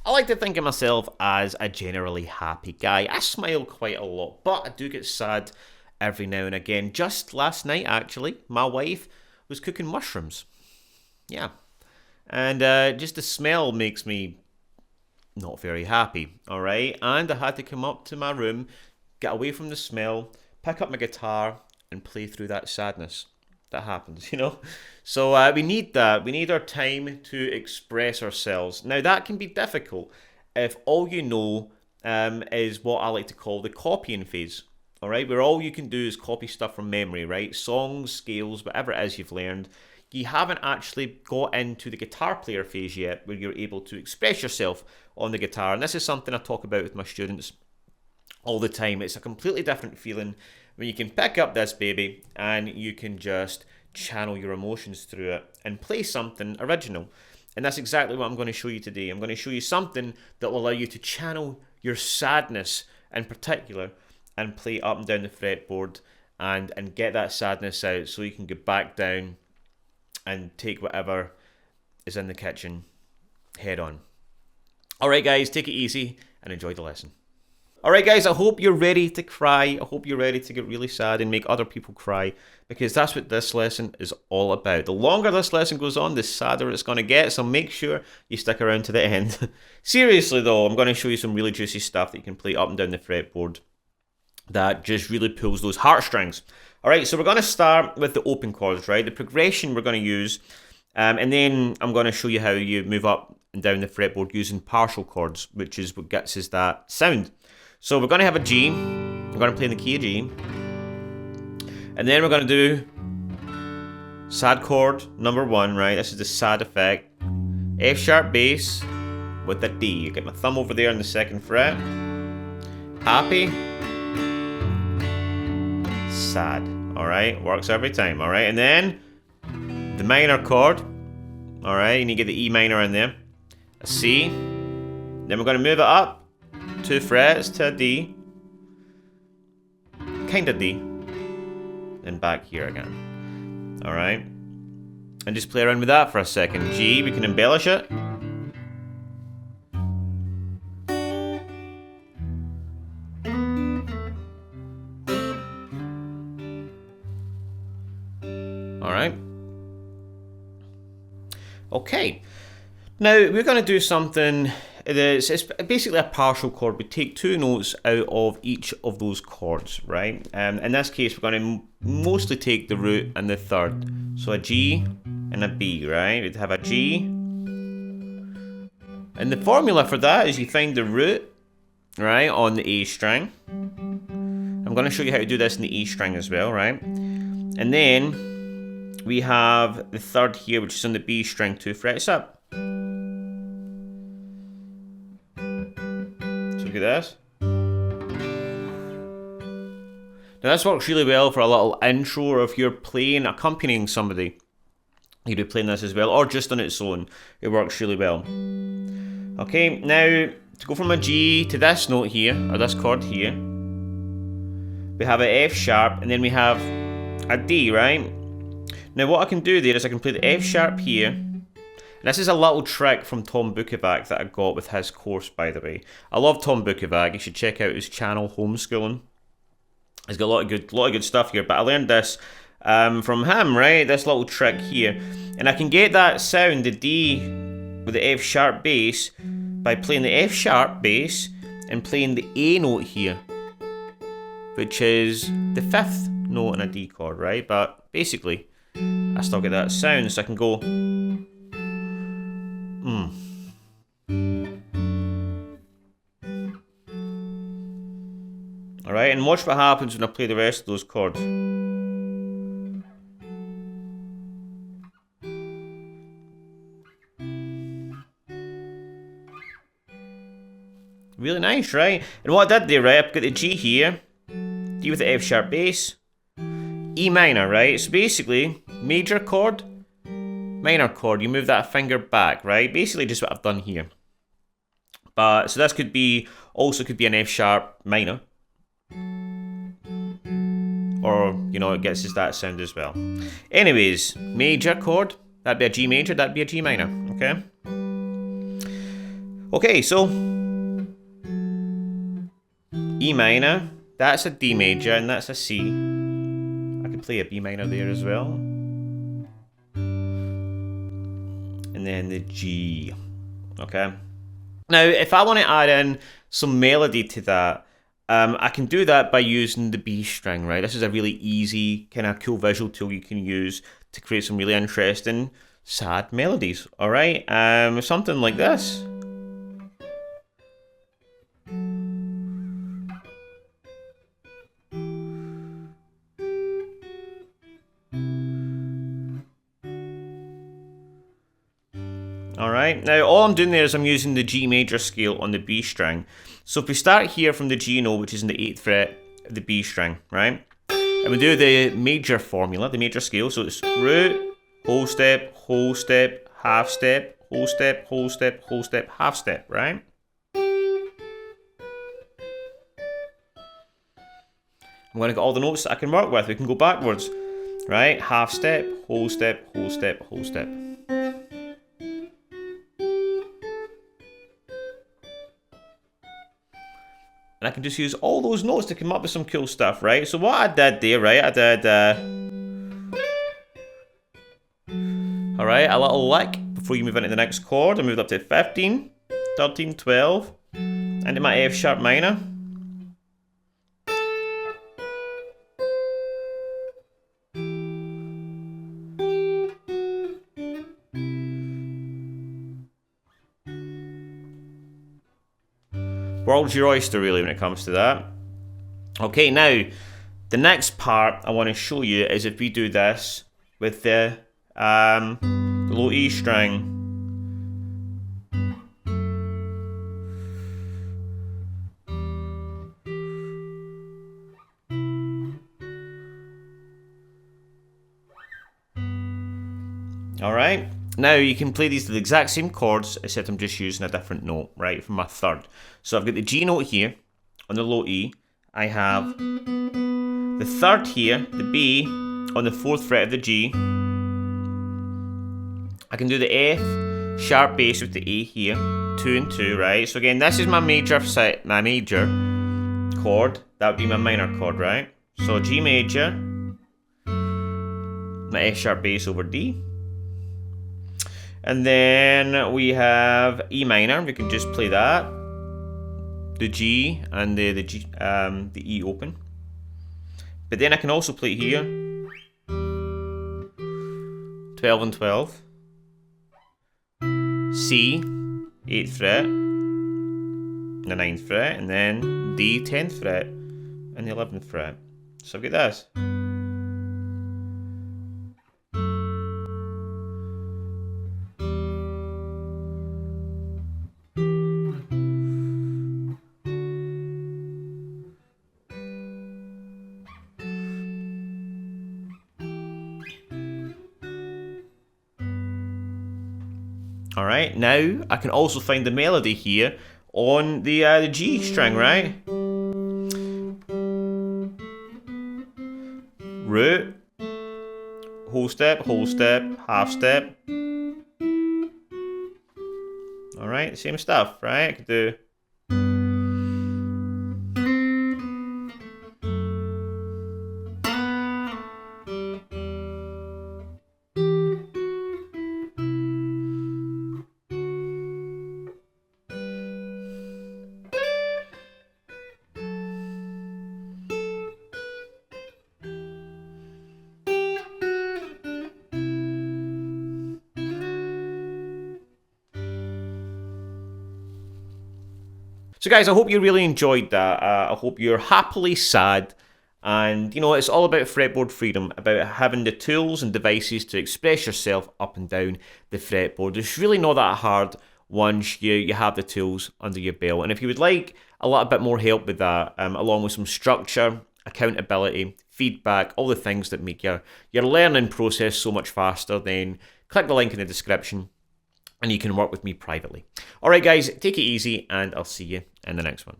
I like to think of myself as a generally happy guy. I smile quite a lot, but I do get sad every now and again. Just last night, actually, my wife was cooking mushrooms. Yeah. And just the smell makes me not very happy, alright? And I had to come up to my room, get away from the smell, pick up my guitar, and play through that sadness. That happens, you know? So we need that. We need our time to express ourselves. Now, that can be difficult if all you know is what I like to call the copying phase. Alright, where all you can do is copy stuff from memory, right? Songs, scales, whatever it is you've learned. You haven't actually got into the guitar player phase yet, where you're able to express yourself on the guitar. And this is something I talk about with my students all the time. It's a completely different feeling when you can pick up this baby and you can just channel your emotions through it and play something original. And that's exactly what I'm going to show you today. I'm going to show you something that will allow you to channel your sadness in particular and play up and down the fretboard and get that sadness out so you can get back down and take whatever is in the kitchen head on. Alright guys, take it easy and enjoy the lesson. Alright guys, I hope you're ready to cry. I hope you're ready to get really sad and make other people cry, because that's what this lesson is all about. The longer this lesson goes on, the sadder it's going to get, so make sure you stick around to the end. Seriously though, I'm going to show you some really juicy stuff that you can play up and down the fretboard that just really pulls those heartstrings. Alright, so we're going to start with the open chords, right? The progression we're going to use, and then I'm going to show you how you move up and down the fretboard using partial chords, which is what gets us that sound. So we're going to have a G, we're going to play in the key of G, and then we're going to do sad chord number 1, right? This is the sad effect. F sharp bass with a D. You get my thumb over there on the 2nd fret. Happy, sad. Alright, works every time, alright? And then the minor chord, alright, and you get the E minor in there, a C, then we're going to move it up 2 frets to a D, kind of D, and back here again, alright? And just play around with that for a second. G, we can embellish it. Alright. Okay. Now, we're going to do something. It's basically a partial chord. We take 2 notes out of each of those chords, right? In this case, we're going to mostly take the root and the 3rd. So a G and a B, right? We'd have a G. And the formula for that is you find the root, right, on the A string. I'm going to show you how to do this in the E string as well, right? And then we have the 3rd here, which is on the B string, 2 frets up. Look at this. Now this works really well for a little intro, or if you're playing, accompanying somebody, you'd be playing this as well, or just on its own. It works really well. Okay, now to go from a G to this note here, or this chord here, we have an F sharp, and then we have a D, right? Now what I can do there is I can play the F sharp here. This is a little trick from Tom Bukovac that I got with his course, by the way. I love Tom Bukovac. You should check out his channel, Homeschooling. He's got a lot of good stuff here. But I learned this from him, right? This little trick here, and I can get that sound, the D with the F sharp bass, by playing the F sharp bass and playing the A note here, which is the 5th note in a D chord, right? But basically, I still get that sound, so I can go. Alright, and watch what happens when I play the rest of those chords. Really nice, right? And what I did there, right, I've got the G here, D with the F sharp bass, E minor, right? So basically, major chord, minor chord, you move that finger back, right? Basically just what I've done here. But so this could be an F sharp minor, or you know, it gets us that sound as well. Anyways, major chord, that'd be a G major, that'd be a G minor, okay? Okay, so E minor, that's a D major and that's a C. I can play a B minor there as well. And then the G. Okay. Now, if I want to add in some melody to that, I can do that by using the B string, right? This is a really easy, kind of cool visual tool you can use to create some really interesting, sad melodies, all right? Something like this. All right, now all I'm doing there is I'm using the G major scale on the B string. So if we start here from the G note, which is in the 8th fret of the B string, right? And we do the major formula, the major scale. So it's root, whole step, half step, whole step, whole step, whole step, half step, right? I'm going to get all the notes that I can work with. We can go backwards, right? Half step, whole step, whole step, whole step. And I can just use all those notes to come up with some cool stuff, right? So what I did there, right, I did, all right, a little lick before you move into the next chord. I moved up to 15, 13, 12, into my F sharp minor. World's your oyster, really, when it comes to that. Okay, now, the next part I want to show you is if we do this with the low E string. Alright, now you can play these to the exact same chords, except I'm just using a different note, right, for my third. So I've got the G note here, on the low E. I have the third here, the B, on the 4th fret of the G. I can do the F sharp bass with the A here, 2 and 2, right? So again, this is my major chord. That would be my minor chord, right? So G major, my F sharp bass over D. And then we have E minor. We can just play that. The G and the E open. But then I can also play here 12 and 12. C, 8th fret, the 9th fret, and then D, 10th fret, and the 11th fret. So I've got this. Alright, now I can also find the melody here on the G string, right? Root, whole step, half step. Alright, same stuff, right? I could do. So guys, I hope you really enjoyed that. I hope you're happily sad. And, you know, it's all about fretboard freedom, about having the tools and devices to express yourself up and down the fretboard. It's really not that hard once you have the tools under your belt. And if you would like a little bit more help with that, along with some structure, accountability, feedback, all the things that make your learning process so much faster, then click the link in the description and you can work with me privately. Alright guys, take it easy and I'll see you in the next one.